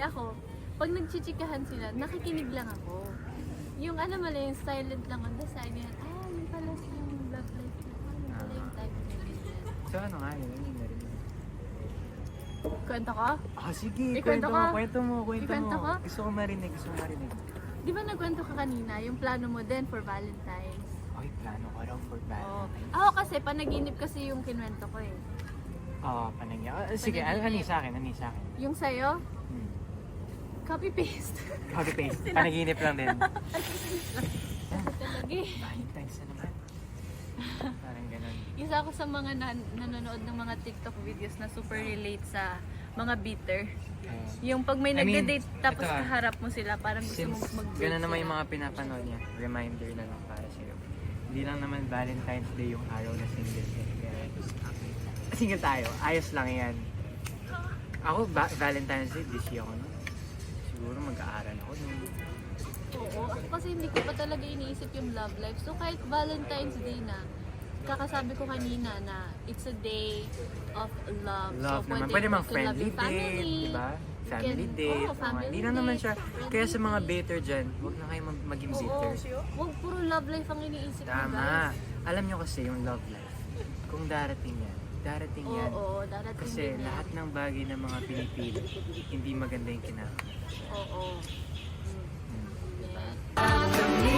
ako, pag nagchichikahan sila, nakikinig lang ako. Yung ano mo lang, yung silent lang on the side, yan, yung pala yung love life na, yung pala yung type of ganyan. So ano nga yun, hindi na rin. Kwento ko? Sige, Ikwento ka? kwento mo. Ikwento ko? Gusto ko marinig. Di ba nagkwento ka kanina, yung plano mo din for Valentine's? Ay, plano ko raw for Oo. Valentine's. Ako kasi, panaginip kasi yung kinwento ko eh. Oo, panagya. Sige, ano sa akin? Yung sa'yo, copy-paste. Copy-paste. Panaginip lang din. Talaga eh. Valentine's na naman. Parang ganun. Isa ako sa mga nanonood ng mga TikTok videos na super relate sa mga bitter. Yung pag may nagde-date tapos ito, kaharap mo sila, parang gusto mong Since mag-date ganun naman sila. yung mga pinapanood niya, reminder na lang para sa'yo. Hindi lang naman Valentine's Day yung araw na single ka. Kaya single tayo, ayos lang yan. Ako, Valentine's Day, busy ako nun. Siguro mag-aaral ako nun. Oo, ako kasi hindi ko pa talaga iniisip yung love life. So kahit Valentine's Day na, kakasabi ko kanina na it's a day of love. Love So naman. Pwede mang to love friendly your family. date, diba? Family can- date. oo, family Hindi lang naman date, siya. friendly Kaya sa mga date. bitter dyan, huwag na kayo maging Oo, bitter. huwag puro love life ang iniisip mo, Tama. guys. Alam nyo kasi yung love life, kung darating yan, darating yan. Oo, darating Kasi din yan. lahat ng bagay ng mga pinipili, hindi maganda yung kinakain. Oo. Hmm. Yan.